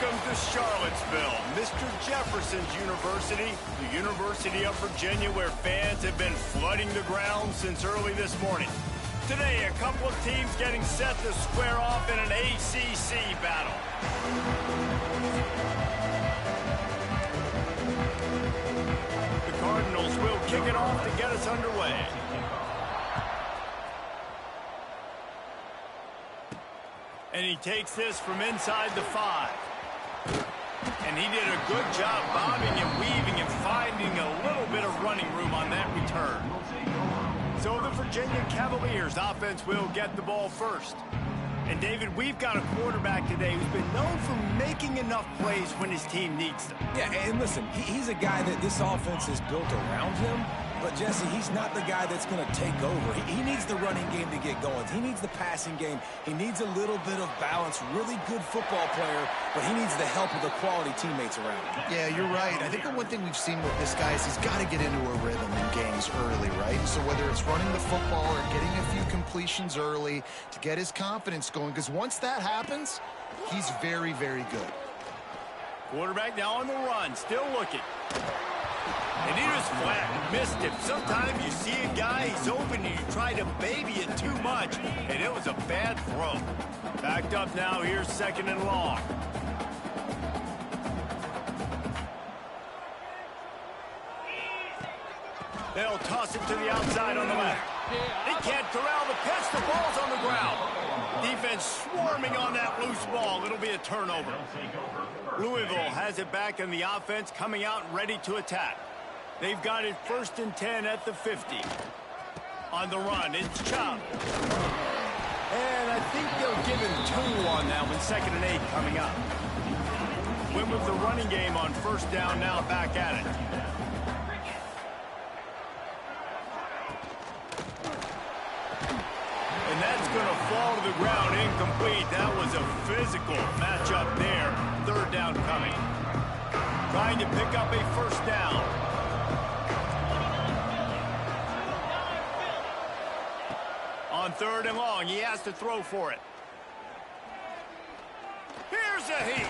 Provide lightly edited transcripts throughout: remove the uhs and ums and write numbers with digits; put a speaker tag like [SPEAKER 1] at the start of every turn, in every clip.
[SPEAKER 1] Welcome to Charlottesville, Mr. Jefferson's University, the University of Virginia, where fans have been flooding the ground since early this morning. Today, a couple of teams getting set to square off in an ACC battle. The Cardinals will kick it off to get us underway. And he takes this from inside the 5. And he did a good job bobbing and weaving and finding a little bit of running room on that return. So the Virginia Cavaliers offense will get the ball first. And David, we've got a quarterback today who's been known for making enough plays when his team needs them.
[SPEAKER 2] Yeah, and listen, he's a guy that this offense is built around him. But, Jesse, he's not the guy that's going to take over. He needs the running game to get going. He needs the passing game. He needs a little bit of balance. Really good football player, but he needs the help of the quality teammates around him.
[SPEAKER 3] Yeah, you're right. I think the one thing we've seen with this guy is he's got to get into a rhythm in games early, right? So whether it's running the football or getting a few completions early to get his confidence going, because once that happens, he's very, very good.
[SPEAKER 1] Quarterback now on the run, still looking. And he was flat, missed him. Sometimes you see a guy, he's open, and you try to baby it too much, and it was a bad throw. Backed up now, here's 2nd and long. They'll toss it to the outside on the left. He can't corral the pitch, the ball's on the ground. Defense swarming on that loose ball. It'll be a turnover. Louisville has it back in the offense, coming out ready to attack. They've got it 1st and 10 at the 50. On the run, it's Chubb. And I think they'll give him 2 on that one, 2nd and 8 coming up. Went with the running game on 1st down, now back at it. And that's going to fall to the ground, incomplete. That was a physical matchup there. 3rd down coming. Trying to pick up a 1st down. On 3rd and long, he has to throw for it. Here's a heat.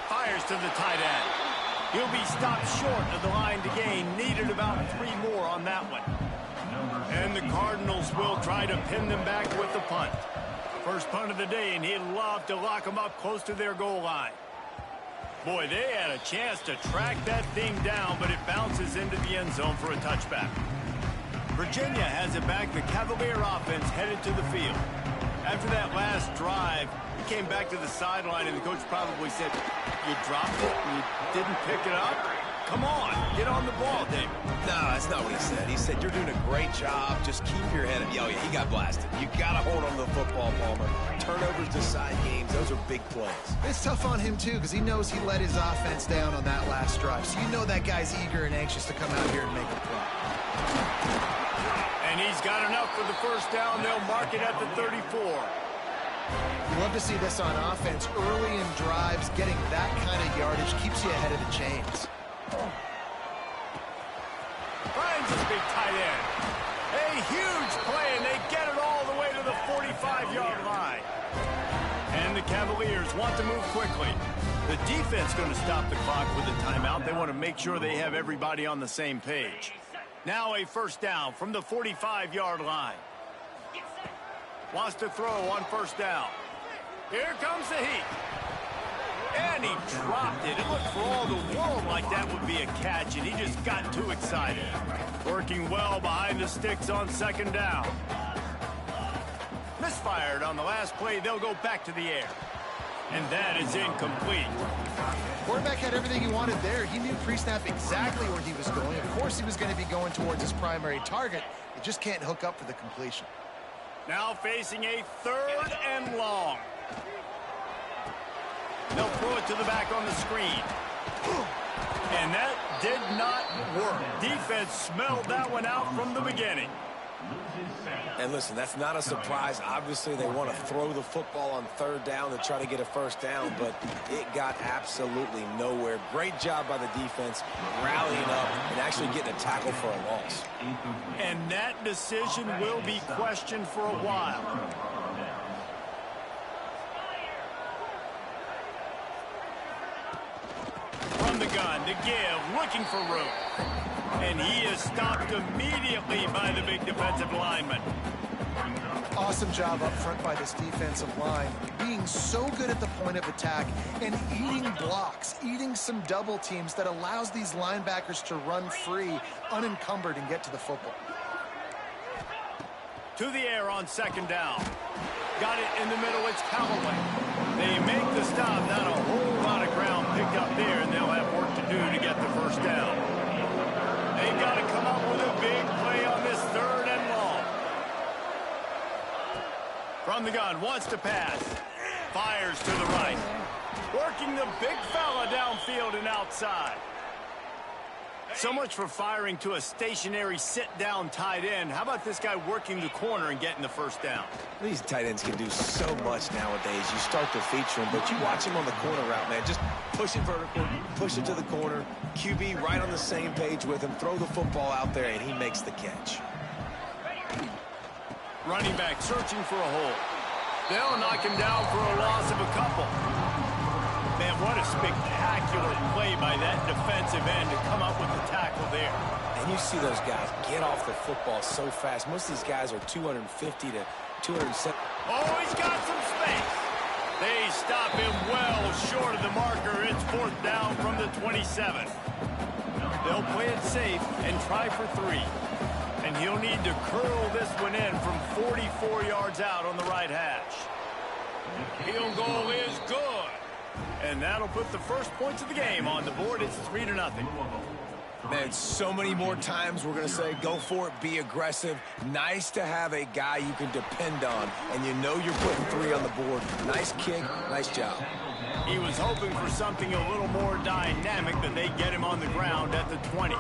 [SPEAKER 1] Fires to the tight end. He'll be stopped short of the line to gain. Needed about 3 more on that one. And the Cardinals will try to pin them back with the punt. First punt of the day, and he'd love to lock them up close to their goal line. Boy, they had a chance to track that thing down, but it bounces into the end zone for a touchback. Virginia has it back. The Cavalier offense headed to the field. After that last drive, he came back to the sideline, and the coach probably said, "You dropped it and you didn't pick it up? Come on, get on the ball, Dave."
[SPEAKER 2] No, that's not what he said. He said, "You're doing a great job. Just keep your head up." Oh, yeah, he got blasted. You got to hold on to the football, Palmer. Turnovers decide games. Those are big plays.
[SPEAKER 3] It's tough on him, too, because he knows he let his offense down on that last drive. So you know that guy's eager and anxious to come out here and make a play.
[SPEAKER 1] And he's got enough for the 1st down. They'll mark it at the 34.
[SPEAKER 3] You love to see this on offense. Early in drives, getting that kind of yardage keeps you ahead of the chains.
[SPEAKER 1] Finds his big tight end. A huge play, and they get it all the way to the 45-yard line. And the Cavaliers want to move quickly. The defense going to stop the clock with a timeout. They want to make sure they have everybody on the same page. Now a 1st down from the 45-yard line. Wants to throw on 1st down. Here comes the heat. And he dropped it. It looked for all the world like that would be a catch, and he just got too excited. Working well behind the sticks on 2nd down. Misfired on the last play. They'll go back to the air. And that is incomplete.
[SPEAKER 3] Quarterback had everything he wanted there. He knew pre-snap exactly where he was going. Of course he was going to be going towards his primary target. He just can't hook up for the completion.
[SPEAKER 1] Now facing a 3rd and long. They'll throw it to the back on the screen. And that did not work. Defense smelled that one out from the beginning.
[SPEAKER 2] And listen, that's not a surprise. Obviously, they want to throw the football on 3rd down to try to get a 1st down, but it got absolutely nowhere. Great job by the defense, rallying up and actually getting a tackle for a loss.
[SPEAKER 1] And that decision will be questioned for a while. gun to give, looking for room. And he is stopped immediately by the big defensive lineman.
[SPEAKER 3] Awesome job up front by this defensive line, being so good at the point of attack and eating blocks, eating some double teams that allows these linebackers to run free, unencumbered, and get to the football.
[SPEAKER 1] To the air on second down. Got it in the middle, it's Callaway. They make the stop, not a whole lot of ground picked up there, and they'll have work to do to get the first down. They've got to come up with a big play on this third and long. From the gun, wants to pass. Fires to the right. Working the big fella downfield and outside. So much for firing to a stationary sit-down tight end. How about this guy working the corner and getting the first down?
[SPEAKER 2] These tight ends can do so much nowadays. You start to feature him, but you watch him on the corner route, man. Just push it vertical, push it to the corner. QB right on the same page with him. Throw the football out there, and he makes the catch.
[SPEAKER 1] Running back searching for a hole. They'll knock him down for a loss of a couple. Man, what a spectacular play by that defensive end to come up with the tackle there.
[SPEAKER 2] And you see those guys get off the football so fast. Most of these guys are 250 to 270.
[SPEAKER 1] Oh, he's got some space. They stop him well short of the marker. It's fourth down from the 27. They'll play it safe and try for 3. And he'll need to curl this one in from 44 yards out on the right hash. Field goal is good. And that'll put the first points of the game on the board. It's 3-0.
[SPEAKER 2] Man, so many more times we're going to say, go for it, be aggressive. Nice to have a guy you can depend on, and you know you're putting 3 on the board. Nice kick, nice job.
[SPEAKER 1] He was hoping for something a little more dynamic, but they get him on the ground at the 20.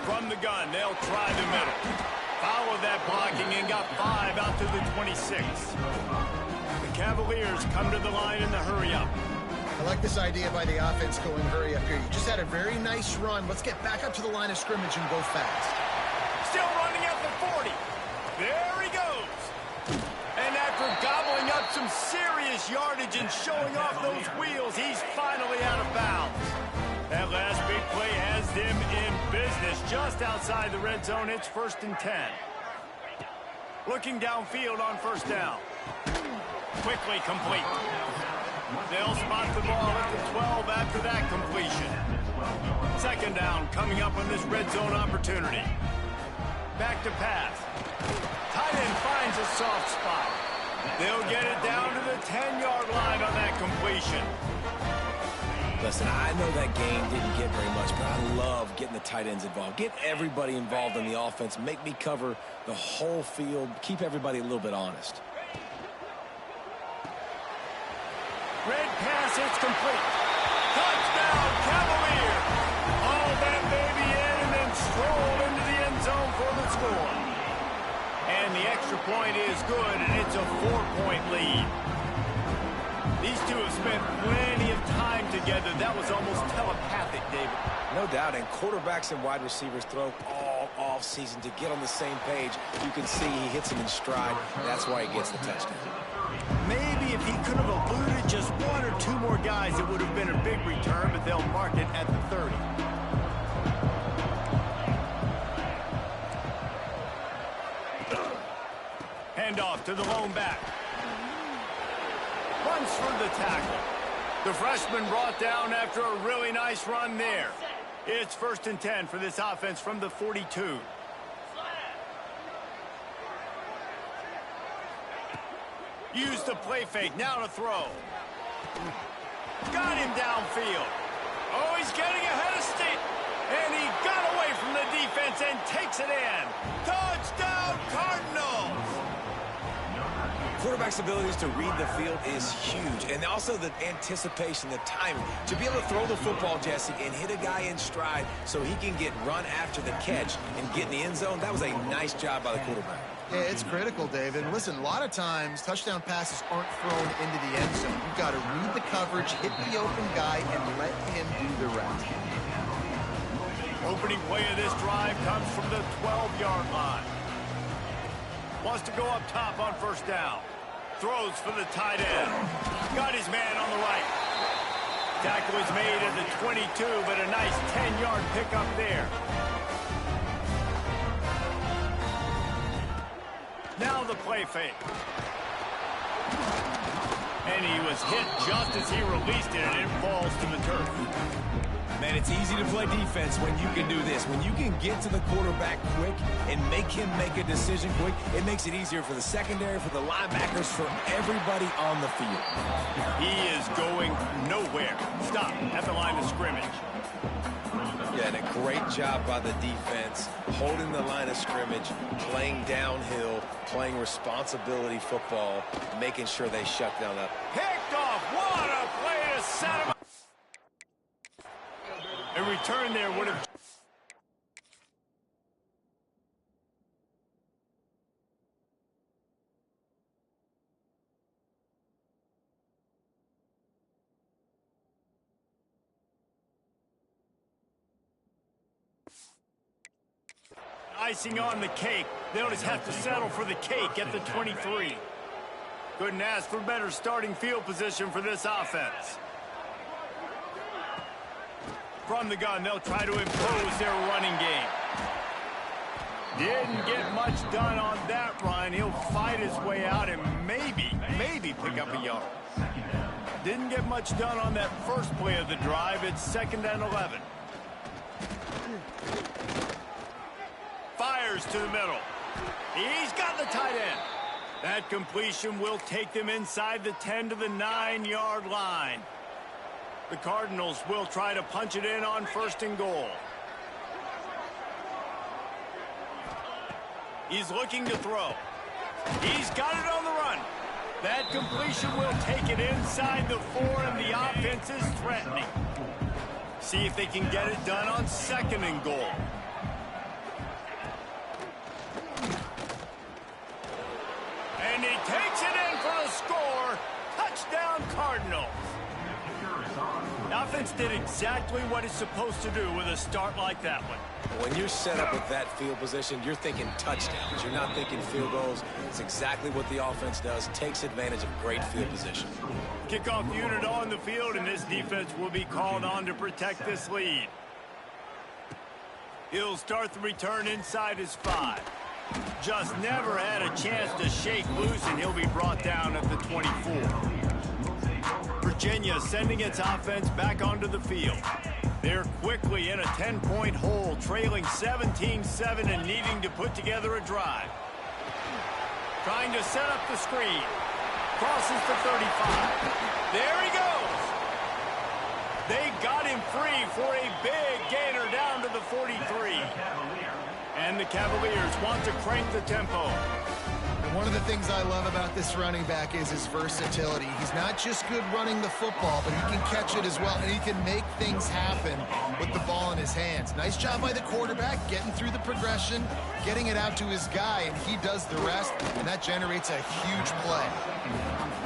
[SPEAKER 1] From the gun, they'll try the middle. Followed that blocking and got 5 out to the 26. The Cavaliers come to the line in the hurry-up.
[SPEAKER 3] I like this idea by the offense going hurry up here. You just had a very nice run. Let's get back up to the line of scrimmage and go fast.
[SPEAKER 1] Still running at the 40. There he goes. And after gobbling up some serious yardage and showing off those wheels, he's finally out of bounds. That last big play has them in business just outside the red zone. It's 1st and 10. Looking downfield on first down. Quickly complete. They'll spot the ball at the 12 after that completion. Second down coming up on this red zone opportunity. Back to pass. Tight end finds a soft spot. They'll get it down to the 10-yard line on that completion.
[SPEAKER 2] Listen, I know that game didn't get very much, but I love getting the tight ends involved. Get everybody involved in the offense. Make me cover the whole field. Keep everybody a little bit honest.
[SPEAKER 1] Red pass, it's complete. Touchdown, Cavaliers. All that baby in and then stroll into the end zone for the score. And the extra point is good, and it's a 4-point lead. These two have spent plenty of time together. That was almost telepathic, David.
[SPEAKER 2] No doubt, and quarterbacks and wide receivers throw all off-season to get on the same page. You can see he hits them in stride. That's why he gets the touchdown.
[SPEAKER 1] Maybe if he could have eluded just 1 or 2 more guys, it would have been a big return, but they'll mark it at the 30. Handoff to the lone back. Runs for the tackle. The freshman brought down after a really nice run there. It's 1st and 10 for this offense from the 42. Use the play fake, now to throw. Got him downfield. Oh, he's getting ahead of state. And he got away from the defense and takes it in. Touchdown, Cardinals!
[SPEAKER 2] Quarterback's abilities to read the field is huge. And also the anticipation, the timing. To be able to throw the football, Jesse, and hit a guy in stride so he can get run after the catch and get in the end zone, that was a nice job by the quarterback.
[SPEAKER 3] Yeah, it's critical, David. And listen, a lot of times touchdown passes aren't thrown into the end zone. You've got to read the coverage, hit the open guy, and let him do the rest.
[SPEAKER 1] Opening play of this drive comes from the 12-yard line. Wants to go up top on first down. Throws for the tight end. Got his man on the right. Tackle is made at the 22, but a nice 10-yard pickup there. Now the play fake. And he was hit just as he released it, and it falls to the turf.
[SPEAKER 2] Man, it's easy to play defense when you can do this. When you can get to the quarterback quick and make him make a decision quick, it makes it easier for the secondary, for the linebackers, for everybody on the field.
[SPEAKER 1] He is going nowhere. Stop at the line of scrimmage.
[SPEAKER 2] Yeah, and a great job by the defense, holding the line of scrimmage, playing downhill, playing responsibility football, making sure they shut down that.
[SPEAKER 1] Picked off. What a play to set him up. A return there would have... Icing on the cake. They'll just have to settle for the cake at the 23. Couldn't ask for better starting field position for this offense. From the gun, they'll try to impose their running game. Didn't get much done on that run. He'll fight his way out and maybe pick up a yard. Didn't get much done on that first play of the drive. It's 2nd and 11. Fires to the middle. He's got the tight end. That completion will take them inside the 10 to the 9-yard line. The Cardinals will try to punch it in on 1st and goal. He's looking to throw. He's got it on the run. That completion will take it inside the 4, and the offense is threatening. See if they can get it done on 2nd and goal. And he takes it in for the score. Touchdown, Cardinals. The offense did exactly what it's supposed to do with a start like that one.
[SPEAKER 2] When you're set up with that field position, you're thinking touchdowns. You're not thinking field goals. It's exactly what the offense does. Takes advantage of great field position.
[SPEAKER 1] Kickoff unit on the field, and this defense will be called on to protect this lead. He'll start the return inside his 5. Just never had a chance to shake loose, and he'll be brought down at the 24. Virginia sending its offense back onto the field. They're quickly in a 10-point hole, trailing 17-7 and needing to put together a drive. Trying to set up the screen. Crosses the 35. There he goes. They got him free for a big gainer down to the 43. And the Cavaliers want to crank the tempo.
[SPEAKER 3] One of the things I love about this running back is his versatility. He's not just good running the football, but he can catch it as well, and he can make things happen with the ball in his hands. Nice job by the quarterback, getting through the progression, getting it out to his guy, and he does the rest, and that generates a huge play.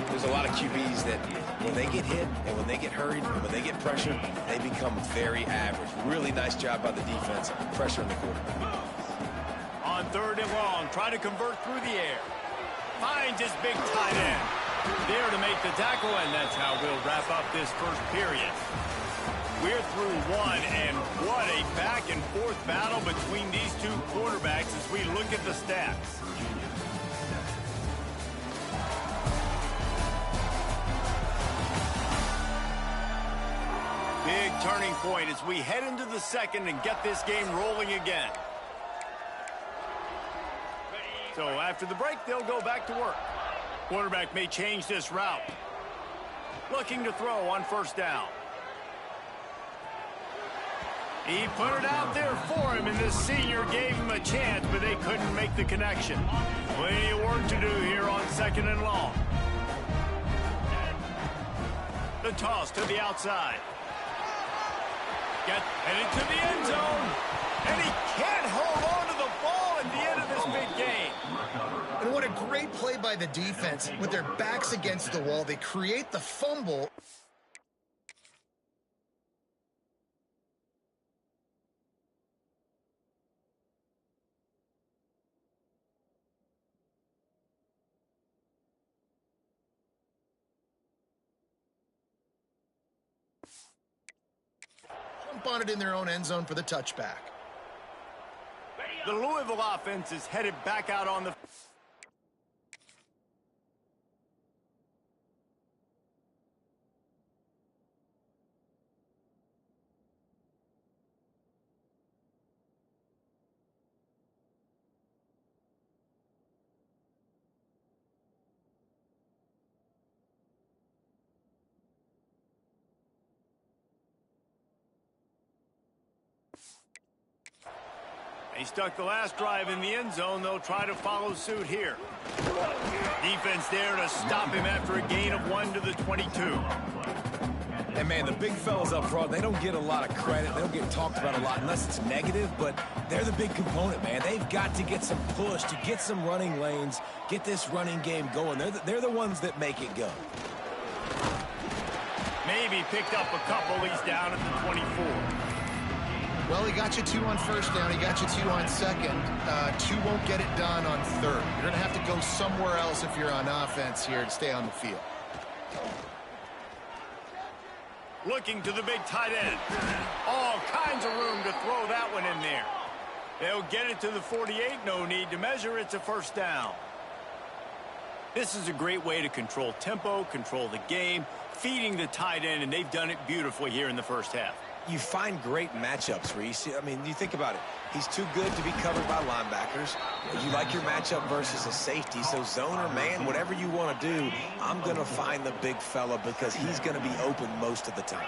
[SPEAKER 2] There's a lot of QBs that when they get hit and when they get hurried and when they get pressured, they become very average. Really nice job by the defense, pressuring the quarterback.
[SPEAKER 1] On 3rd and long, try to convert through the air. Finds his big tight end. There to make the tackle, and that's how we'll wrap up this first period. We're through one, and what a back-and-forth battle between these two quarterbacks as we look at the stats. Big turning point as we head into the 2nd and get this game rolling again. So after the break, they'll go back to work. Quarterback may change this route. Looking to throw on 1st down. He put it out there for him, and the senior gave him a chance, but they couldn't make the connection. Plenty of work to do here on 2nd and long. The toss to the outside. Headed to the end zone. And he can't hold on to the ball at the end of this big game.
[SPEAKER 3] And what a great play by the defense. With their backs against the wall, they create the fumble. jump on it in their own end zone for the touchback.
[SPEAKER 1] The Louisville offense is headed back out on the... They stuck the last drive in the end zone. They'll try to follow suit here. Defense there to stop him after a gain of 1 to the 22.
[SPEAKER 2] And, man, the big fellas up front, they don't get a lot of credit. They don't get talked about a lot unless it's negative, but they're the big component, man. They've got to get some push, to get some running lanes, get this running game going. They're the ones that make it go.
[SPEAKER 1] Maybe picked up a couple. He's down at the 24.
[SPEAKER 3] Well, he got you 2 on first down. He got you 2 on second. 2 won't get it done on third. You're going to have to go somewhere else if you're on offense here to stay on the field.
[SPEAKER 1] Looking to the big tight end. All kinds of room to throw that one in there. They'll get it to the 48. No need to measure. It's a first down. This is a great way to control tempo, control the game, feeding the tight end, and they've done it beautifully here in the first half.
[SPEAKER 2] You find great matchups, Reese. I mean, you think about it. He's too good to be covered by linebackers. You like your matchup versus a safety, so zone or man, whatever you want to do, I'm going to find the big fella because he's going to be open most of the time.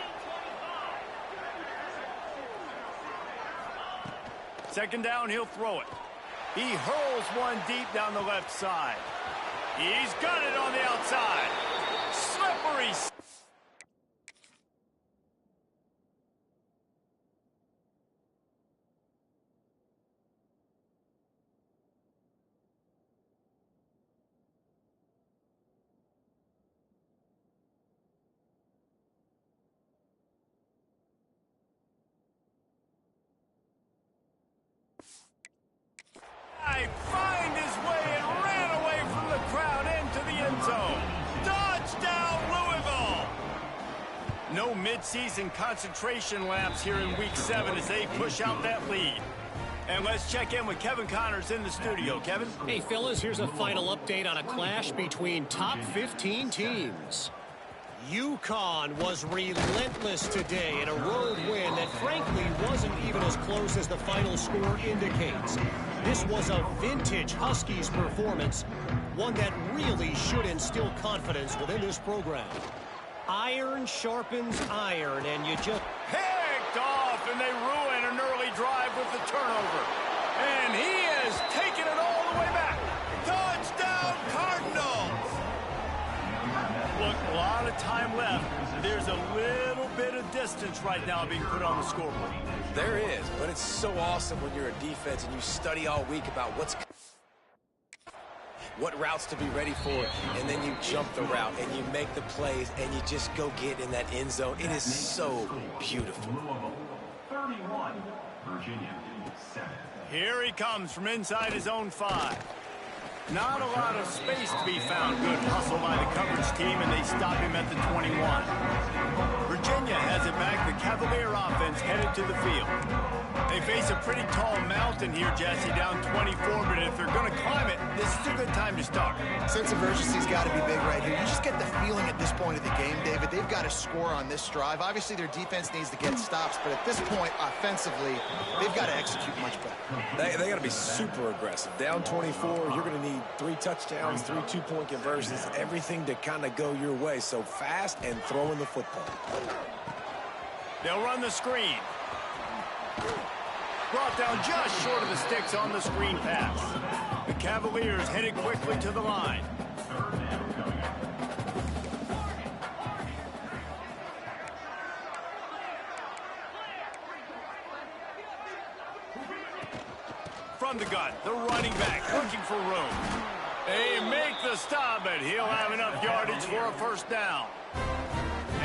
[SPEAKER 1] Second down, he'll throw it. He hurls one deep down the left side. He's got it on the outside. Slippery. Find his way and ran away from the crowd into the end zone. Touchdown, Louisville! No midseason concentration laps here in Week 7 as they push out that lead. And let's check in with Kevin Connors in the studio. Kevin?
[SPEAKER 4] Hey, fellas, here's a final update on a clash between top 15 teams. UConn was relentless today in a road win that frankly wasn't even as close as the final score indicates. This was a vintage Huskies performance, one that really should instill confidence within this program. Iron sharpens iron, and you just...
[SPEAKER 1] Picked off, and they ruin an early drive with the turnover. And he has taken it all the way back. Touchdown, Cardinals! Look, a lot of time left. There's a little bit of distance right now being put on the scoreboard.
[SPEAKER 2] There is, but it's so awesome when you're a defense and you study all week about what routes to be ready for, and then you jump the route and you make the plays and you just go get in that end zone. It is so beautiful.
[SPEAKER 5] 31, Virginia 7.
[SPEAKER 1] Here he comes from inside his own 5. Not a lot of space to be found. Good hustle by the coverage team, and they stop him at the 21. Virginia has it back. The Cavalier offense headed to the field. They face a pretty tall mountain here, Jesse, down 24, but if they're going to climb it, this is a good time to start.
[SPEAKER 3] Sense of urgency's got to be big right here. You just get the feeling at this point of the game, David, they've got to score on this drive. Obviously, their defense needs to get stops, but at this point, offensively, they've got to execute much better.
[SPEAKER 2] They got to be super aggressive. Down 24, you're going to need 3 touchdowns, 3 two-point conversions, everything to kind of go your way. So fast and throwing the football.
[SPEAKER 1] They'll run the screen. Brought down just short of the sticks on the screen pass. The Cavaliers headed quickly to the line. From the gun, the running back looking for room. They make the stop, but he'll have enough yardage for a first down.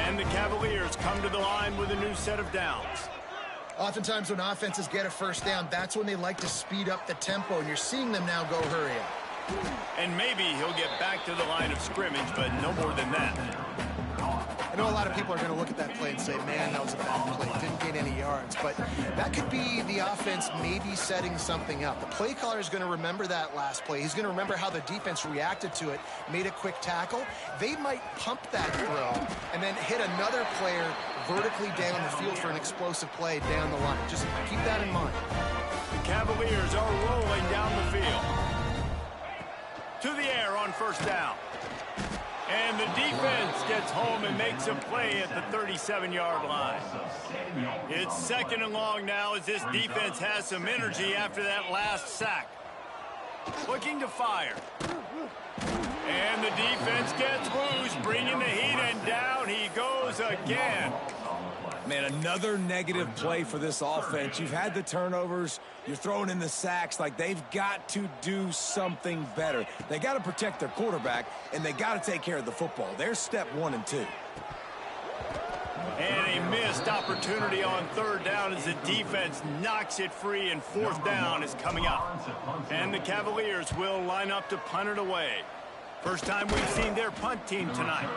[SPEAKER 1] And the Cavaliers come to the line with a new set of downs.
[SPEAKER 3] Oftentimes when offenses get a first down, that's when they like to speed up the tempo, and you're seeing them now go hurry up.
[SPEAKER 1] And maybe he'll get back to the line of scrimmage, but no more than that.
[SPEAKER 3] And know a lot of people are going to look at that play and say, man, that was a bad play. Didn't gain any yards. But that could be the offense maybe setting something up. The play caller is going to remember that last play. He's going to remember how the defense reacted to it, made a quick tackle. They might pump that throw and then hit another player vertically down the field for an explosive play down the line. Just keep that in mind.
[SPEAKER 1] The Cavaliers are rolling down the field. To the air on first down. And the defense gets home and makes a play at the 37-yard line. It's second and long now as this defense has some energy after that last sack. Looking to fire. And the defense gets loose, bringing the heat, and down he goes again.
[SPEAKER 2] Man, another negative play for this offense. You've had the turnovers. You're throwing in the sacks. Like, they've got to do something better. They got to protect their quarterback, and they got to take care of the football. There's step 1 and 2.
[SPEAKER 1] And a missed opportunity on third down as the defense knocks it free, and fourth down is coming up. And the Cavaliers will line up to punt it away. First time we've seen their punt team tonight.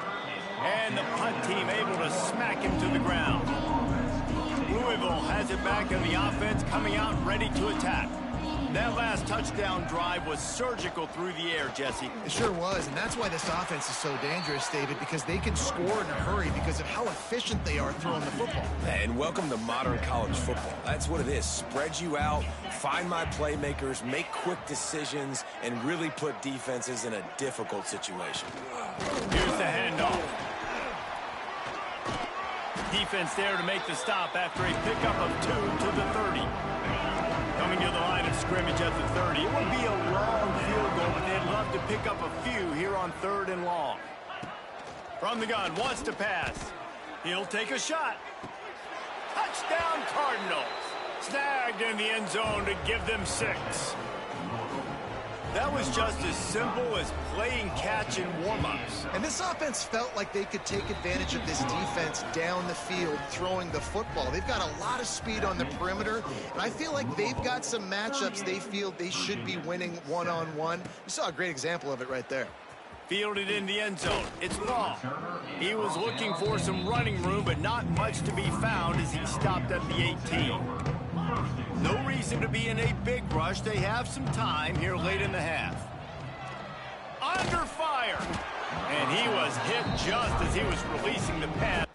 [SPEAKER 1] And the punt team able to smack him to the ground. Louisville has it back in the offense, coming out ready to attack. That last touchdown drive was surgical through the air, Jesse.
[SPEAKER 3] It sure was, and that's why this offense is so dangerous, David, because they can score in a hurry because of how efficient they are throwing the football.
[SPEAKER 2] And welcome to modern college football. That's what it is. Spread you out, find my playmakers, make quick decisions, and really put defenses in a difficult situation.
[SPEAKER 1] Here's the handoff. Defense there to make the stop after a pickup of 2 to the 30. Coming to the line of scrimmage at the 30. It would be a long field goal, but they'd love to pick up a few here on third and long. From the gun, wants to pass. He'll take a shot. Touchdown Cardinals. Snagged in the end zone to give them 6. That was just as simple as playing catch in warm-ups.
[SPEAKER 3] And this offense felt like they could take advantage of this defense down the field throwing the football. They've got a lot of speed on the perimeter, and I feel like they've got some matchups they feel they should be winning one-on-one. You saw a great example of it right there.
[SPEAKER 1] Fielded in the end zone. It's ball. He was looking for some running room, but not much to be found as he stopped at the 18. No reason to be in a big rush. They have some time here late in the half. Under fire. And he was hit just as he was releasing the pass.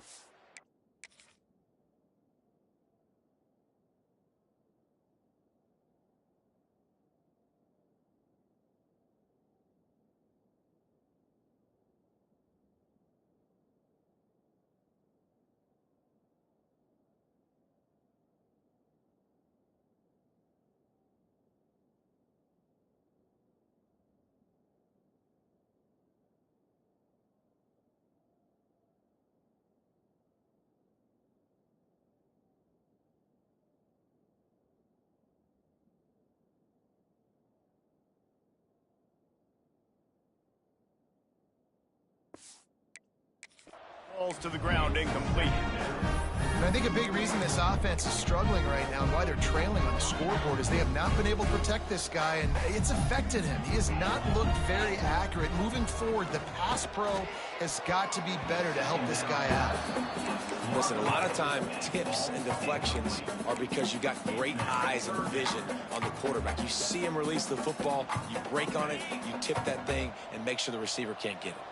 [SPEAKER 1] Falls to the ground, incomplete.
[SPEAKER 3] And I think a big reason this offense is struggling right now and why they're trailing on the scoreboard is they have not been able to protect this guy, and it's affected him. He has not looked very accurate. Moving forward, the pass pro has got to be better to help this guy out.
[SPEAKER 2] Listen, a lot of time, tips and deflections are because you got great eyes and vision on the quarterback. You see him release the football, you break on it, you tip that thing, and make sure the receiver can't get it.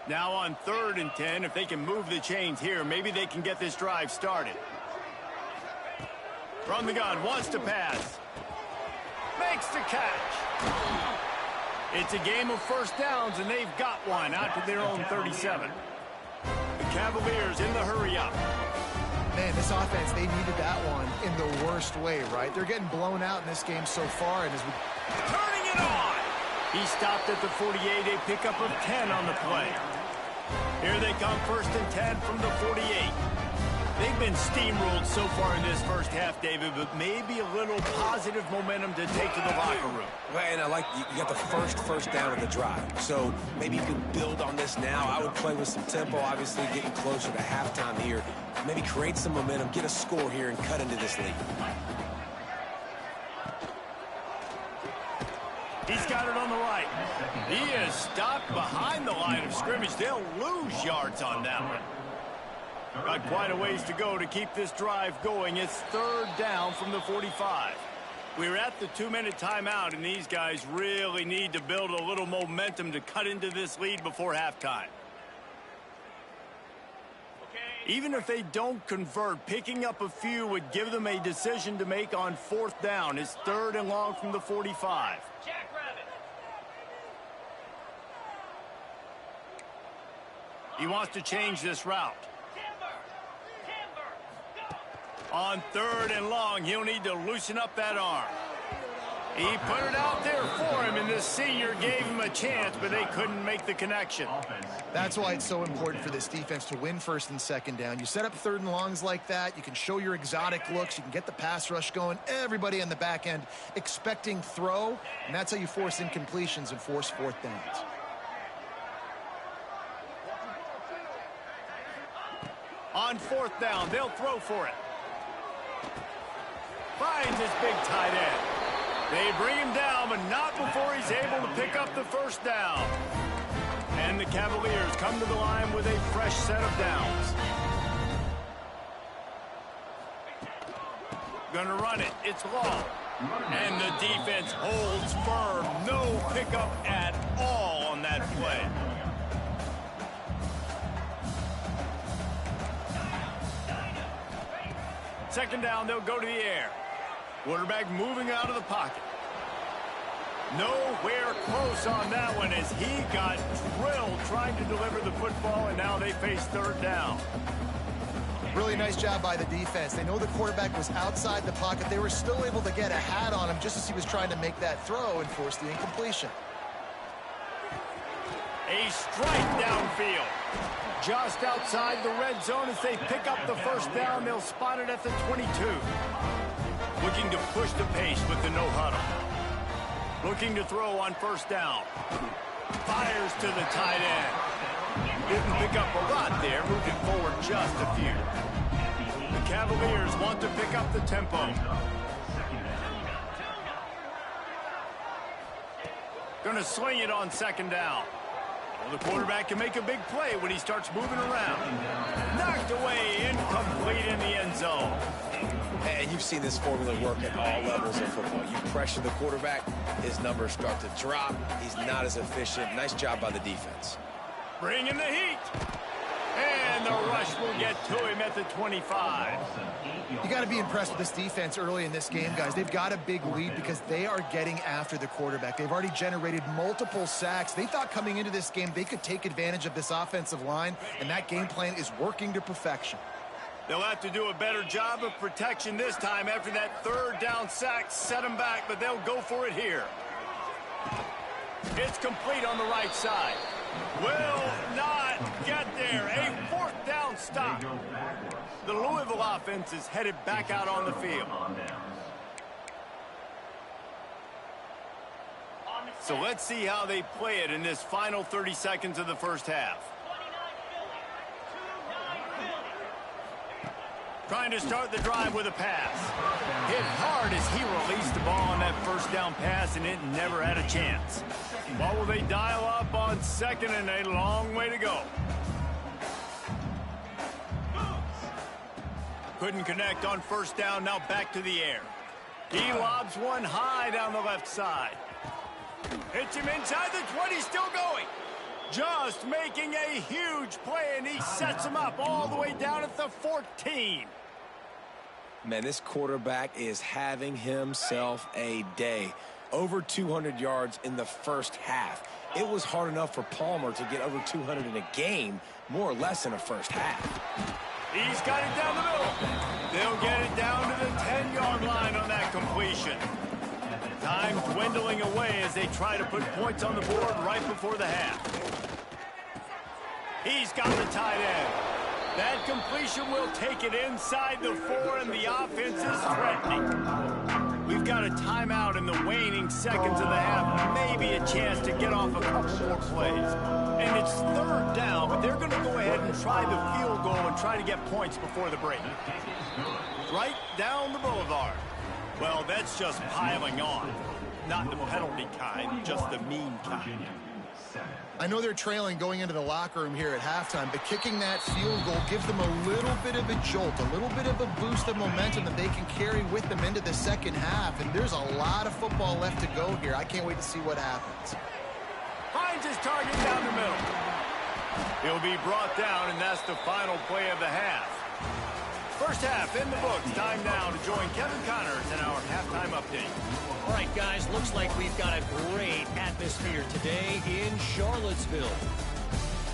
[SPEAKER 1] Now on 3rd and 10, if they can move the chains here, maybe they can get this drive started. From the gun, wants to pass. Makes the catch. It's a game of first downs, and they've got one out to their own 37. The Cavaliers in the hurry-up.
[SPEAKER 3] Man, this offense, they needed that one in the worst way, right? They're getting blown out in this game so far, and as we...
[SPEAKER 1] Turning it on! He stopped at the 48, a pickup of 10 on the play. Here they come, 1st and 10 from the 48. They've been steamrolled so far in this first half, David, but maybe a little positive momentum to take to the locker room.
[SPEAKER 2] Well, and I like you got the first down of the drive, so maybe you can build on this now. I would play with some tempo, obviously getting closer to halftime here. Maybe create some momentum, get a score here, and cut into this lead.
[SPEAKER 1] He's got it on the right. He is stopped behind the line of scrimmage. They'll lose yards on that one. Got quite a ways to go to keep this drive going. It's third down from the 45. We're at the 2-minute timeout, and these guys really need to build a little momentum to cut into this lead before halftime. Even if they don't convert, picking up a few would give them a decision to make on fourth down. It's third and long from the 45. He wants to change this route. On third and long, he'll need to loosen up that arm. He put it out there for him, and this senior gave him a chance, but they couldn't make the connection.
[SPEAKER 3] That's why it's so important for this defense to win first and second down. You set up third and longs like that, you can show your exotic looks, you can get the pass rush going, everybody on the back end expecting throw, and that's how you force incompletions and force fourth downs.
[SPEAKER 1] On fourth down, they'll throw for it. Finds his big tight end. They bring him down, but not before he's able to pick up the first down. And the Cavaliers come to the line with a fresh set of downs. Gonna run it. It's long. And the defense holds firm. No pickup at all on that play. Second down, they'll go to the air. Quarterback moving out of the pocket. Nowhere close on that one as he got drilled trying to deliver the football, and now they face third down.
[SPEAKER 3] Really nice job by the defense. They know the quarterback was outside the pocket. They were still able to get a hat on him just as he was trying to make that throw and force the incompletion.
[SPEAKER 1] A strike downfield. Just outside the red zone as they pick up the first down. They'll spot it at the 22. Looking to push the pace with the no huddle. Looking to throw on first down. Fires to the tight end. Didn't pick up a lot there, moving forward just a few. The Cavaliers want to pick up the tempo. Gonna swing it on second down. Well, the quarterback can make a big play when he starts moving around. Knocked away, incomplete in the end zone.
[SPEAKER 2] And you've seen this formula work at all levels of football. You pressure the quarterback, his numbers start to drop. He's not as efficient. Nice job by the defense.
[SPEAKER 1] Bringing the heat. And the rush will get to him at the 25.
[SPEAKER 3] You got to be impressed with this defense early in this game, guys. They've got a big lead because they are getting after the quarterback. They've already generated multiple sacks. They thought coming into this game they could take advantage of this offensive line, and that game plan is working to perfection.
[SPEAKER 1] They'll have to do a better job of protection this time after that third down sack set them back, but they'll go for it here. It's complete on the right side. Will not get there. A fourth down stop. The Louisville offense is headed back out on the field. So let's see how they play it in this final 30 seconds of the first half. Trying to start the drive with a pass. Hit hard as he released the ball on that first down pass, and it never had a chance. What will they dial up on second, and a long way to go. Couldn't connect on first down, now back to the air. He lobs one high down the left side. Hits him inside the 20, still going. Just making a huge play, and he sets him up all the way down at the 14.
[SPEAKER 2] Man, this quarterback is having himself a day. Over 200 yards in the first half. It was hard enough for Palmer to get over 200 in a game, more or less in a first half.
[SPEAKER 1] He's got it down the middle. They'll get it down to the 10-yard line on that completion. Time dwindling away as they try to put points on the board right before the half. He's got the tight end. That completion will take it inside the 4, and the offense is threatening. We've got a timeout in the waning seconds of the half. Maybe a chance to get off a couple more plays. And it's third down, but they're going to go ahead and try the field goal and try to get points before the break. Right down the boulevard. Well, that's just piling on. Not the penalty kind, just the mean kind.
[SPEAKER 3] I know they're trailing going into the locker room here at halftime, but kicking that field goal gives them a little bit of a jolt, a little bit of a boost of momentum that they can carry with them into the second half. And there's a lot of football left to go here. I can't wait to see what happens.
[SPEAKER 1] Finds his target down the middle. He'll be brought down, and that's the final play of the half. First half in the books. Time now to join Kevin Connors in our halftime update.
[SPEAKER 4] All right, guys, looks like we've got a great atmosphere today in Charlottesville.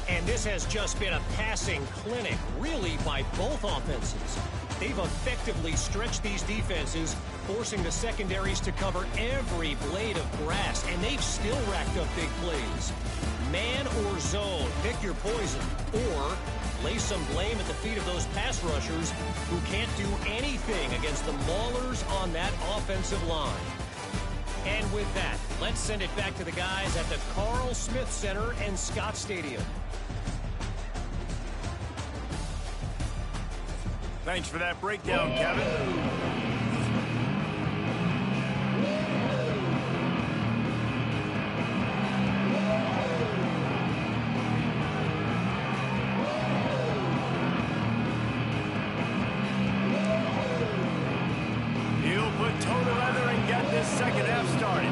[SPEAKER 4] And this has just been a passing clinic, really, by both offenses. They've effectively stretched these defenses, forcing the secondaries to cover every blade of grass, and they've still racked up big plays. Man or zone, pick your poison, or lay some blame at the feet of those pass rushers who can't do anything against the maulers on that offensive line. And with that, let's send it back to the guys at the Carl Smith Center and Scott Stadium.
[SPEAKER 1] Thanks for that breakdown, Kevin. Second half started.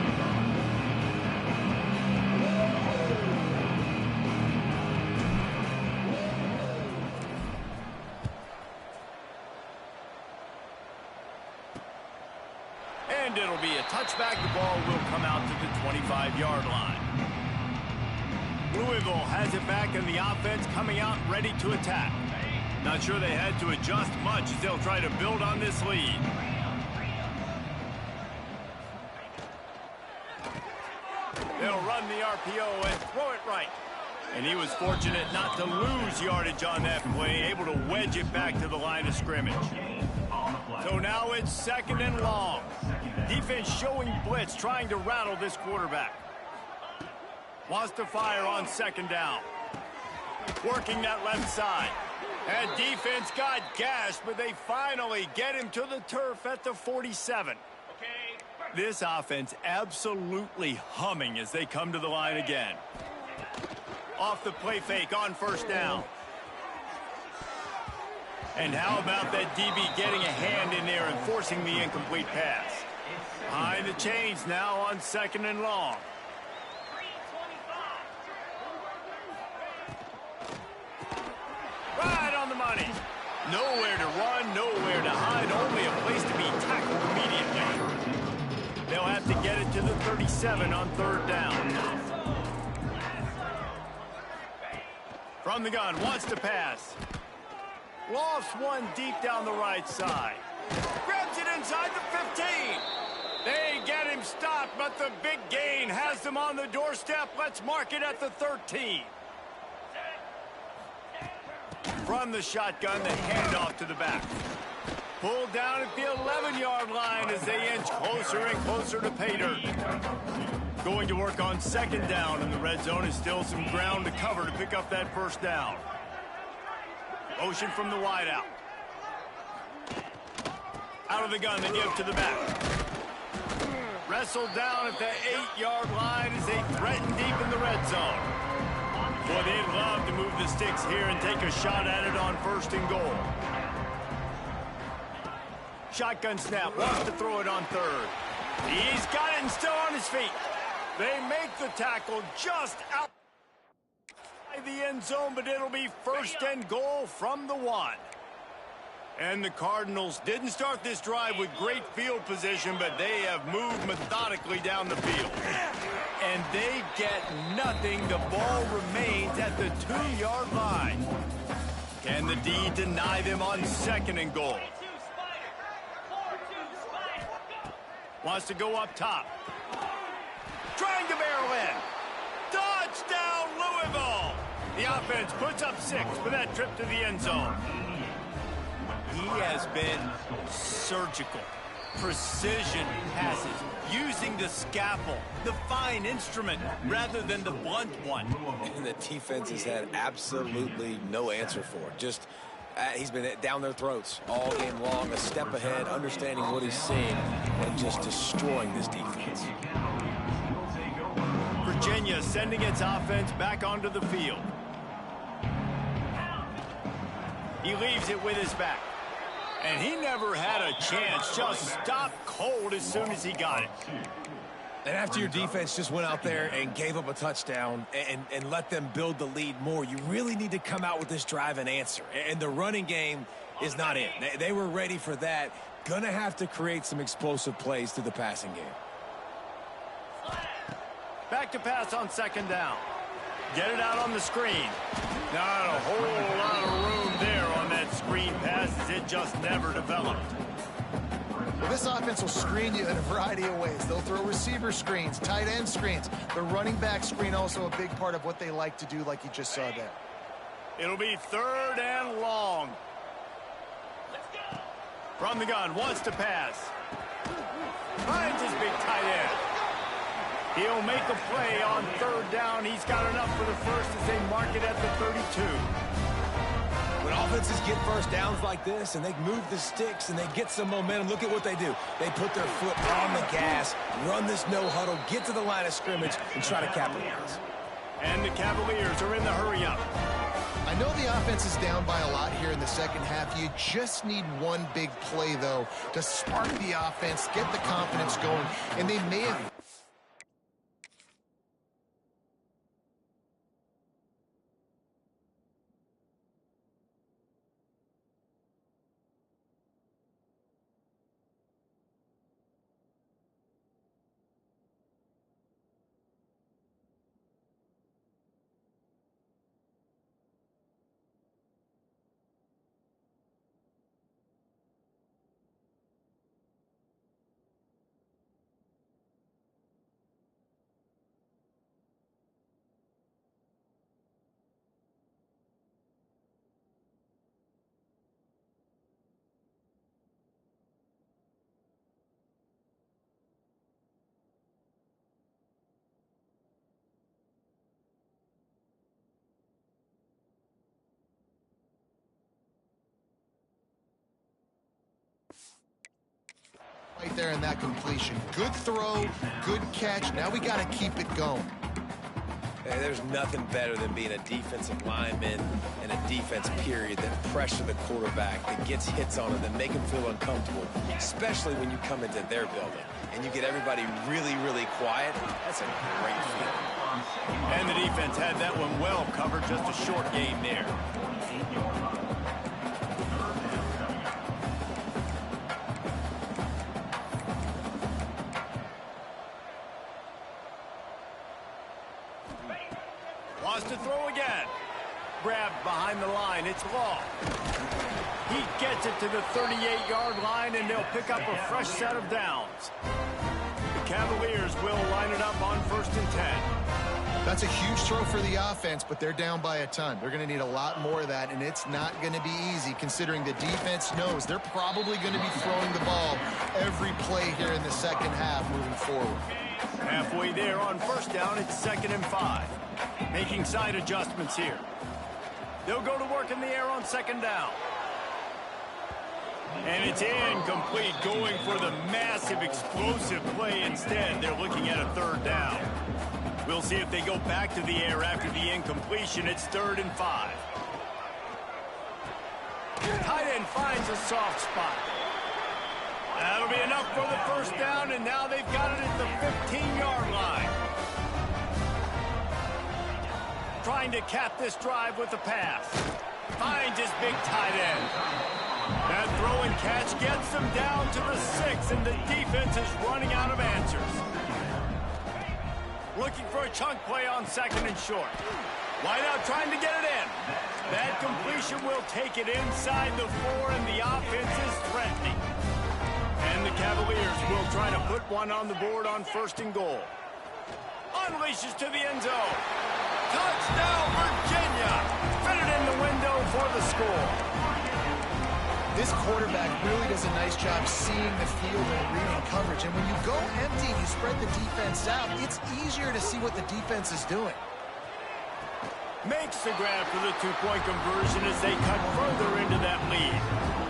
[SPEAKER 1] And it'll be a touchback. The ball will come out to the 25-yard line. Louisville has it back, and the offense coming out ready to attack. Not sure they had to adjust much as they'll try to build on this lead. They'll run the RPO and throw it right. And he was fortunate not to lose yardage on that play, able to wedge it back to the line of scrimmage. So now it's second and long. Defense showing blitz, trying to rattle this quarterback. Wants to fire on second down. Working that left side. And defense got gashed, but they finally get him to the turf at the 47. This offense absolutely humming as they come to the line again. Off the play fake on first down. And how about that DB getting a hand in there and forcing the incomplete pass? Behind the chains now on second and long. Right on the money. Nowhere to run, nowhere to hide, only a place to be tackled immediately. They'll have to get it to the 37 on third down. From the gun, wants to pass. Lofts one deep down the right side. Grabs it inside the 15. They get him stopped, but the big gain has them on the doorstep. Let's mark it at the 13. From the shotgun, the handoff to the back. Pulled down at the 11-yard line as they inch closer and closer to pay dirt. Going to work on second down, and the red zone is still some ground to cover to pick up that first down. Motion from the wideout. Out of the gun, they give to the back. Wrestled down at the 8-yard line as they threaten deep in the red zone. Boy, they'd love to move the sticks here and take a shot at it on first and goal. Shotgun snap, wants to throw it on third. He's got it and still on his feet. They make the tackle just out the end zone, but it'll be first and goal from the 1. And the Cardinals didn't start this drive with great field position, but they have moved methodically down the field. And they get nothing. The ball remains at the 2-yard line. Can the D deny them on second and goal? Wants to go up top. Trying to barrel in. Touchdown, Louisville! The offense puts up 6 for that trip to the end zone. He has been surgical. Precision passes. Using the scalpel, the fine instrument, rather than the blunt one.
[SPEAKER 2] And the defense has had absolutely no answer for it. Just he's been down their throats all game long, a step ahead, understanding what he's seeing, and just destroying this defense.
[SPEAKER 1] Virginia sending its offense back onto the field. He leaves it with his back. And he never had a chance. Just stopped cold as soon as he got it.
[SPEAKER 2] And after your defense just went out there and gave up a touchdown and let them build the lead more, you really need to come out with this drive and answer. And the running game is not it. They were ready for that. Gonna have to create some explosive plays through the passing game.
[SPEAKER 1] Back to pass on second down. Get it out on the screen. Not a whole lot of room there on that screen pass as it just never developed.
[SPEAKER 3] Well, this offense will screen you in a variety of ways. They'll throw receiver screens, tight end screens. The running back screen also a big part of what they like to do, like you just saw there.
[SPEAKER 1] It'll be 3rd and long. From the gun, wants to pass. Finds his big tight end. He'll make a play on 3rd down. He's got enough for the first as they mark it at the 32.
[SPEAKER 2] When offenses get first downs like this and they move the sticks and they get some momentum, look at what they do. They put their foot on the gas, run this no huddle, get to the line of scrimmage, and try to capitalize.
[SPEAKER 1] And the Cavaliers are in the hurry-up.
[SPEAKER 3] I know the offense is down by a lot here in the second half. You just need one big play, though, to spark the offense, get the confidence going, and they may have... Right there in that completion. Good throw, good catch. Now we got to keep it going.
[SPEAKER 2] Hey, there's nothing better than being a defensive lineman and a defense period that pressure the quarterback, that gets hits on him, that make him feel uncomfortable, especially when you come into their building and you get everybody really, really quiet. That's a great feeling.
[SPEAKER 1] And the defense had that one well covered. Just a short game there. Wants to throw again. Grabbed behind the line. It's Law. He gets it to the 38-yard line, and they'll pick up a fresh set of downs. The Cavaliers will line it up on 1st and 10.
[SPEAKER 3] That's a huge throw for the offense, but they're down by a ton. They're going to need a lot more of that, and it's not going to be easy considering the defense knows they're probably going to be throwing the ball every play here in the second half moving forward.
[SPEAKER 1] Halfway there on 1st down, it's 2nd and 5. Making side adjustments here. They'll go to work in the air on 2nd down. And it's incomplete, going for the massive explosive play instead. They're looking at a 3rd down. We'll see if they go back to the air after the incompletion. It's 3rd and 5. Tight end finds a soft spot. That'll be enough for the 1st down, and now they've got it at the 15-yard line. Trying to cap this drive with the pass. Finds his big tight end. That throw and catch gets them down to the 6, and the defense is running out of answers. Looking for a chunk play on 2nd and short. Wideout trying to get it in. That completion will take it inside the 4, and the offense is threatening. And the Cavaliers will try to put one on the board on 1st and goal. Unleashes to the end zone. Touchdown, Virginia! Fitted in the window for the score.
[SPEAKER 3] This quarterback really does a nice job seeing the field and reading coverage. And when you go empty and you spread the defense out, it's easier to see what the defense is doing.
[SPEAKER 1] Makes the grab for the 2-point conversion as they cut further into that lead.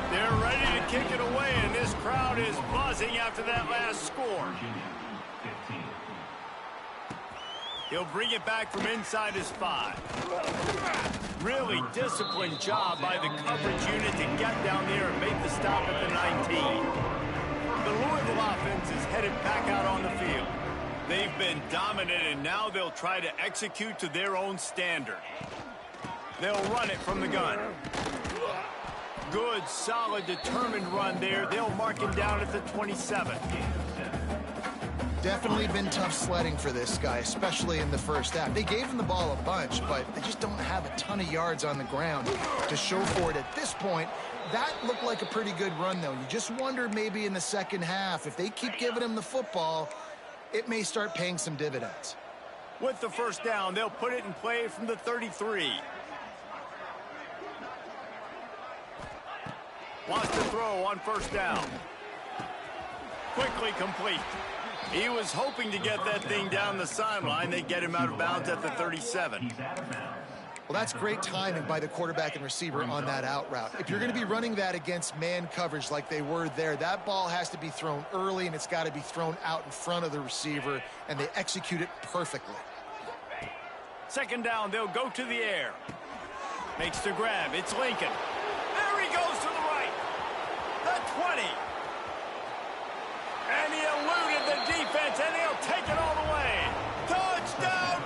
[SPEAKER 1] They're ready to kick it away, and this crowd is buzzing after that last score. He'll bring it back from inside his 5. Really disciplined job by the coverage unit to get down there and make the stop at the 19. The Louisville offense is headed back out on the field. They've been dominant, and now they'll try to execute to their own standard. They'll run it from the gun. Good, solid, determined run there. They'll mark him down at the 27.
[SPEAKER 3] Definitely been tough sledding for this guy, especially in the first half. They gave him the ball a bunch, but they just don't have a ton of yards on the ground to show for it at this point. That looked like a pretty good run, though. You just wonder maybe in the second half, if they keep giving him the football, it may start paying some dividends.
[SPEAKER 1] With the first down, they'll put it in play from the 33. Wants to throw on first down. Quickly complete. He was hoping to get that thing down the sideline. They get him out of bounds at the 37.
[SPEAKER 3] Well, that's great timing by the quarterback and receiver on that out route. If you're going to be running that against man coverage like they were there, that ball has to be thrown early, and it's got to be thrown out in front of the receiver, and they execute it perfectly.
[SPEAKER 1] Second down, they'll go to the air. Makes the grab. It's Lincoln. There he goes to the right. The 20. And he eluded the defense, and he'll take it all the way. Touchdown,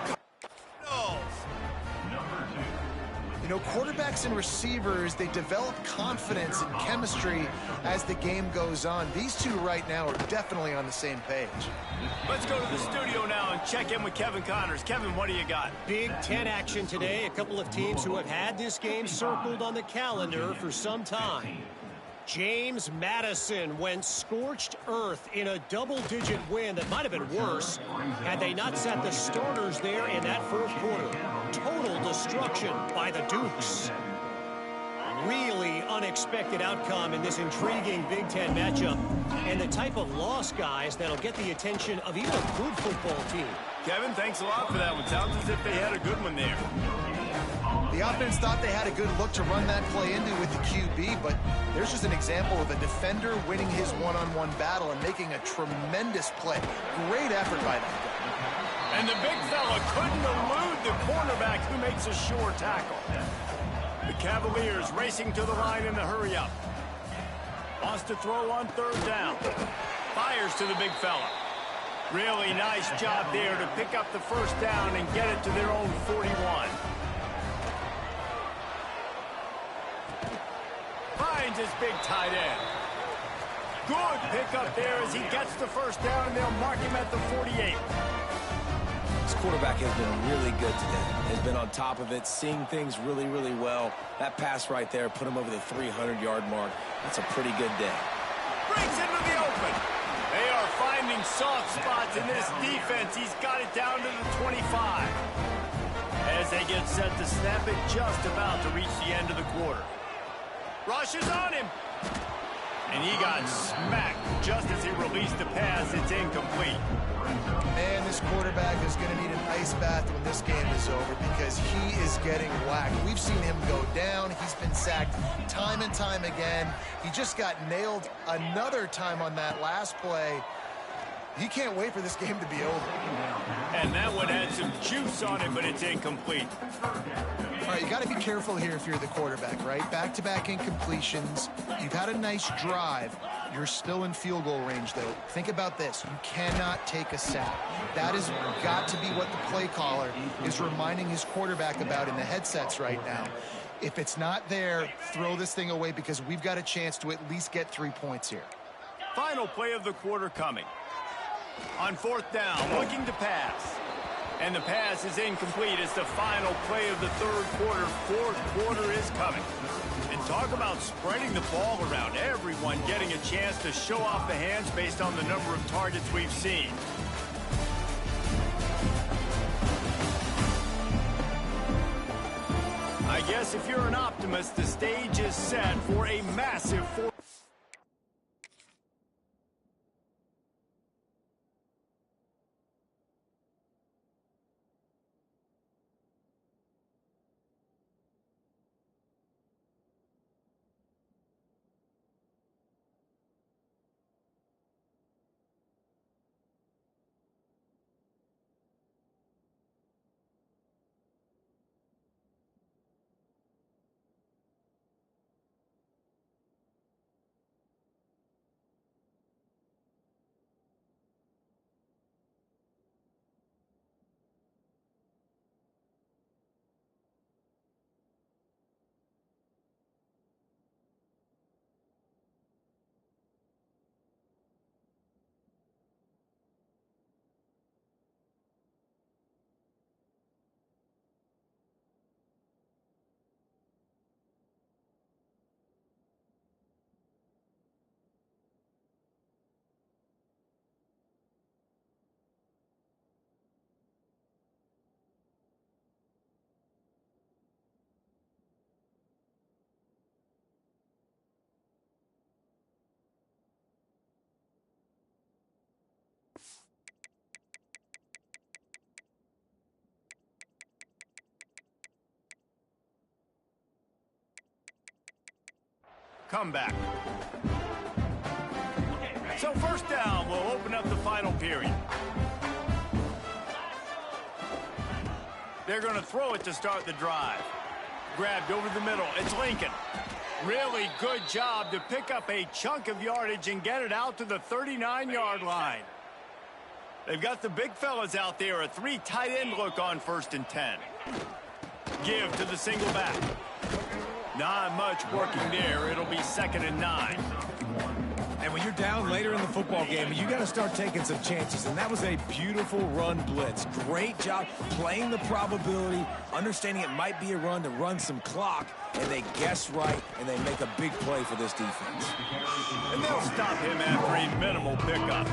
[SPEAKER 1] Cardinals!
[SPEAKER 3] You know, quarterbacks and receivers, they develop confidence and chemistry as the game goes on. These two right now are definitely on the same page.
[SPEAKER 1] Let's go to the studio now and check in with Kevin Connors. Kevin, what do you got?
[SPEAKER 4] Big Ten action today. A couple of teams who have had this game circled on the calendar for some time. James Madison went scorched earth in a double-digit win that might have been worse had they not sat the starters there in that fourth quarter. Total destruction by the Dukes. Really unexpected outcome in this intriguing Big Ten matchup, and the type of loss, guys, that'll get the attention of even a good football team.
[SPEAKER 1] Kevin, thanks a lot for that one. Sounds as if they had a good one there.
[SPEAKER 3] The offense thought they had a good look to run that play into with the QB, but there's just an example of a defender winning his one-on-one battle and making a tremendous play. Great effort by that guy.
[SPEAKER 1] And the big fella couldn't elude the cornerback who makes a sure tackle. The Cavaliers racing to the line in the hurry-up. Wants to throw on third down. Fires to the big fella. Really nice job there to pick up the first down and get it to their own 41. Finds his big tight end. Good pickup there as he gets the first down, and they'll mark him at the 48.
[SPEAKER 2] This quarterback has been really good today. Has been on top of it, seeing things really, really well. That pass right there put him over the 300-yard mark. That's a pretty good day.
[SPEAKER 1] Breaks into the open. They are finding soft spots in this defense. He's got it down to the 25. As they get set to snap it, just about to reach the end of the quarter. Rushes on him. And he got smacked just as he released the pass. It's incomplete.
[SPEAKER 3] Man, this quarterback is going to need an ice bath when this game is over because he is getting whacked. We've seen him go down. He's been sacked time and time again. He just got nailed another time on that last play. He can't wait for this game to be over.
[SPEAKER 1] And that one had some juice on it, but it's incomplete.
[SPEAKER 3] All right, you got to be careful here if you're the quarterback, right? Back-to-back incompletions. You've had a nice drive. You're still in field goal range, though. Think about this. You cannot take a sack. That has got to be what the play caller is reminding his quarterback about in the headsets right now. If it's not there, throw this thing away because we've got a chance to at least get 3 points here.
[SPEAKER 1] Final play of the quarter coming. On fourth down, looking to pass. And the pass is incomplete. It's the final play of the third quarter. Fourth quarter is coming. And talk about spreading the ball around. Everyone getting a chance to show off the hands based on the number of targets we've seen. I guess if you're an optimist, the stage is set for a massive fourth. comeback. So first down will open up the final period. They're going to throw it to start the drive. Grabbed over the middle. It's Lincoln. Really good job to pick up a chunk of yardage and get it out to the 39-yard line. They've got the big fellas out there. A 3 tight end look on 1st and 10. Give to the single back. Not much working there. It'll be 2nd and 9.
[SPEAKER 2] And when you're down later in the football game, you got to start taking some chances. And that was a beautiful run blitz. Great job playing the probability, understanding it might be a run to run some clock, and they guess right, and they make a big play for this defense.
[SPEAKER 1] And they'll stop him after a minimal pickup.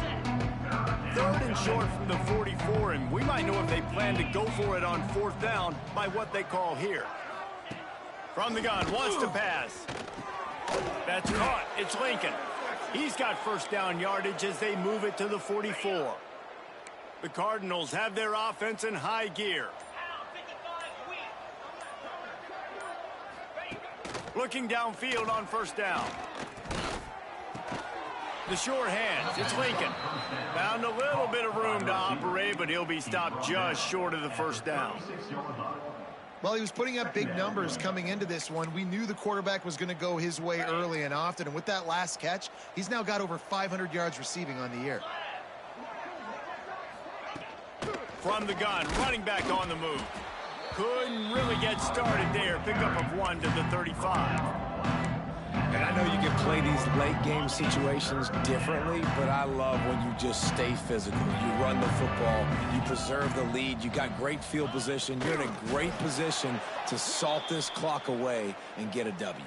[SPEAKER 1] 3rd and short from the 44, and we might know if they plan to go for it on 4th down by what they call here. From the gun, wants to pass. That's caught. It's Lincoln. He's got 1st down yardage as they move it to the 44. The Cardinals have their offense in high gear. Looking downfield on 1st down. The short hands. It's Lincoln. Found a little bit of room to operate, but he'll be stopped just short of the 1st down.
[SPEAKER 3] Well, he was putting up big numbers coming into this one. We knew the quarterback was going to go his way early and often. And with that last catch, he's now got over 500 yards receiving on the year.
[SPEAKER 1] From the gun, running back on the move. Couldn't really get started there. Pickup of 1 to the 35.
[SPEAKER 2] And I know you can play these late game situations differently, but I love when you just stay physical. You run the football, you preserve the lead, you got great field position, you're in a great position to salt this clock away and get a W.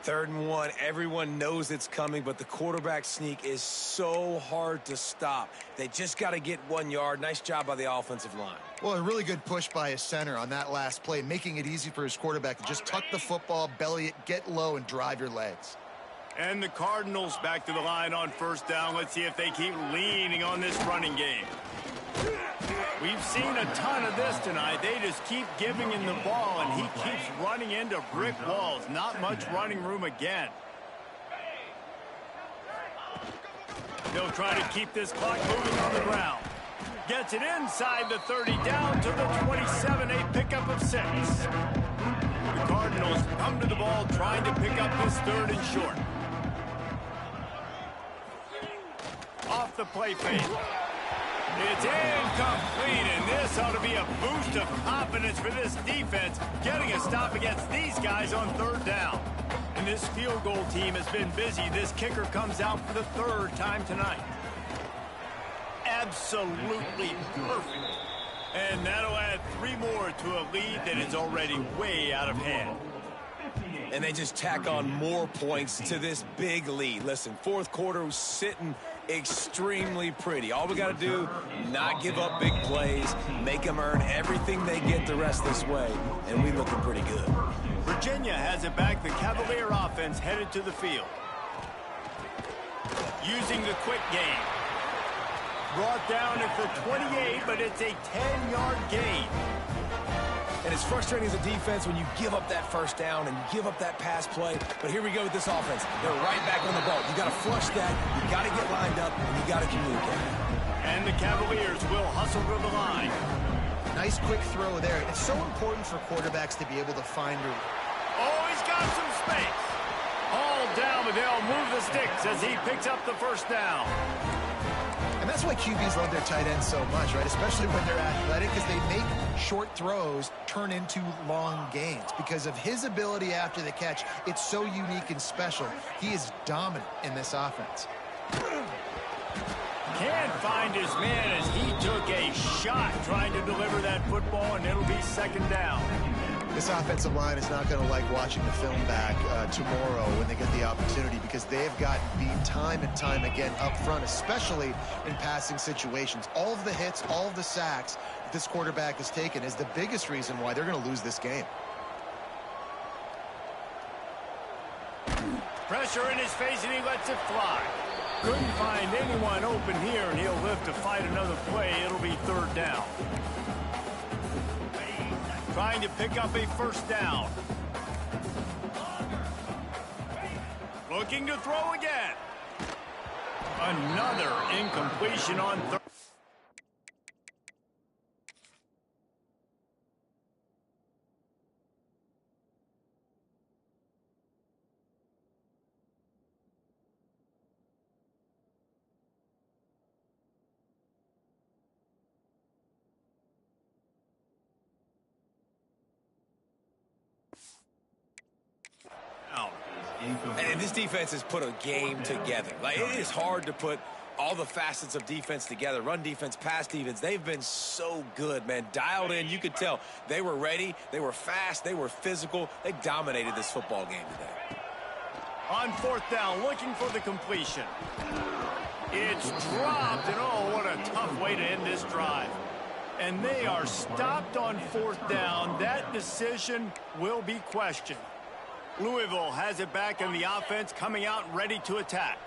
[SPEAKER 2] 3rd and 1, everyone knows it's coming, but the quarterback sneak is so hard to stop. They just got to get 1 yard. Nice job by the offensive line.
[SPEAKER 3] Well, a really good push by his center on that last play, making it easy for his quarterback to just tuck the football, belly it, get low, and drive your legs.
[SPEAKER 1] And the Cardinals back to the line on 1st down. Let's see if they keep leaning on this running game. We've seen a ton of this tonight. They just keep giving him the ball, and he keeps running into brick walls. Not much running room again. They'll try to keep this clock moving on the ground. Gets it inside the 30, down to the 27, a pickup of 6. The Cardinals come to the ball trying to pick up this 3rd and short. Off the play fake. It's incomplete, and this ought to be a boost of confidence for this defense, getting a stop against these guys on 3rd down. And this field goal team has been busy. This kicker comes out for the 3rd time tonight. Absolutely perfect. And that'll add 3 more to a lead that is already way out of hand.
[SPEAKER 2] And they just tack on more points to this big lead. Listen, 4th quarter was sitting extremely pretty. All we got to do, not give up big plays, make them earn everything they get the rest this way, and we looking pretty good.
[SPEAKER 1] Virginia has it back. The Cavalier offense headed to the field. Using the quick game. Brought down at the 28, but it's a 10-yard gain.
[SPEAKER 2] And it's frustrating as a defense when you give up that 1st down and you give up that pass play. But here we go with this offense. They're right back on the ball. You got to flush that. You got to get lined up, and you got to communicate.
[SPEAKER 1] And the Cavaliers will hustle to the line.
[SPEAKER 3] Nice quick throw there. It's so important for quarterbacks to be able to find a...
[SPEAKER 1] Oh, he's got some space. All down, but they'll move the sticks as he picks up the 1st down.
[SPEAKER 3] And that's why QBs love their tight ends so much, right? Especially when they're athletic, because they make short throws turn into long gains. Because of his ability after the catch, it's so unique and special. He is dominant in this offense.
[SPEAKER 1] Can't find his man as he took a shot trying to deliver that football, and it'll be 2nd down.
[SPEAKER 3] This offensive line is not going to like watching the film back tomorrow when they get the opportunity, because they have gotten beat time and time again up front, especially in passing situations. All of the hits, all of the sacks that this quarterback has taken is the biggest reason why they're going to lose this game.
[SPEAKER 1] Pressure in his face, and he lets it fly. Couldn't find anyone open here, and he'll live to fight another play. It'll be 3rd down. Trying to pick up a 1st down. Looking to throw again. Another incompletion on third.
[SPEAKER 2] And this defense has put a game together. Like, it is hard to put all the facets of defense together. Run defense, pass defense. They've been so good, man. Dialed in. You could tell they were ready. They were fast. They were physical. They dominated this football game today.
[SPEAKER 1] On fourth down, looking for the completion. It's dropped, and oh, what a tough way to end this drive. And they are stopped on fourth down. That decision will be questioned. Louisville has it back in the offense, coming out ready to attack.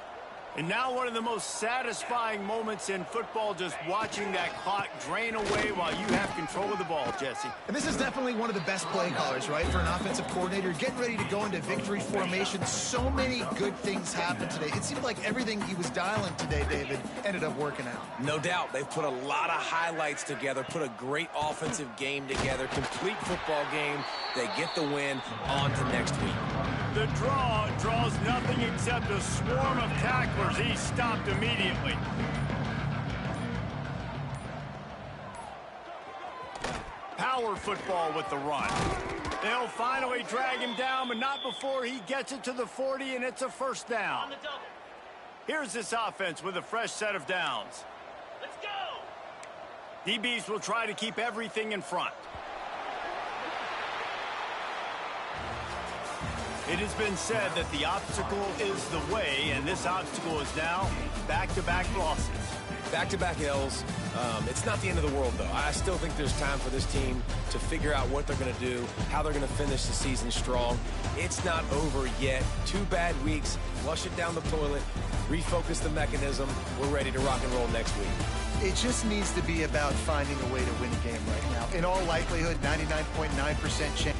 [SPEAKER 1] And now one of the most satisfying moments in football, just watching that clock drain away while you have control of the ball, Jesse.
[SPEAKER 3] And this is definitely one of the best play callers, right, for an offensive coordinator. Getting ready to go into victory formation. So many good things happened today. It seemed like everything he was dialing today, David, ended up working out.
[SPEAKER 2] No doubt. They've put a lot of highlights together, put a great offensive game together, complete football game. They get the win. On to next week.
[SPEAKER 1] The draw draws nothing except a swarm of tacklers. He's stopped immediately. Power football with the run. They'll finally drag him down, but not before he gets it to the 40, and it's a first down. Here's this offense with a fresh set of downs. Let's go! DBs will try to keep everything in front. It has been said that the obstacle is the way, and this obstacle is now back-to-back losses.
[SPEAKER 2] Back-to-back L's. It's not the end of the world, though. I still think there's time for this team to figure out what they're going to do, how they're going to finish the season strong. It's not over yet. 2 bad weeks. Flush it down the toilet. Refocus the mechanism. We're ready to rock and roll next week.
[SPEAKER 3] It just needs to be about finding a way to win a game right now. In all likelihood, 99.9% chance.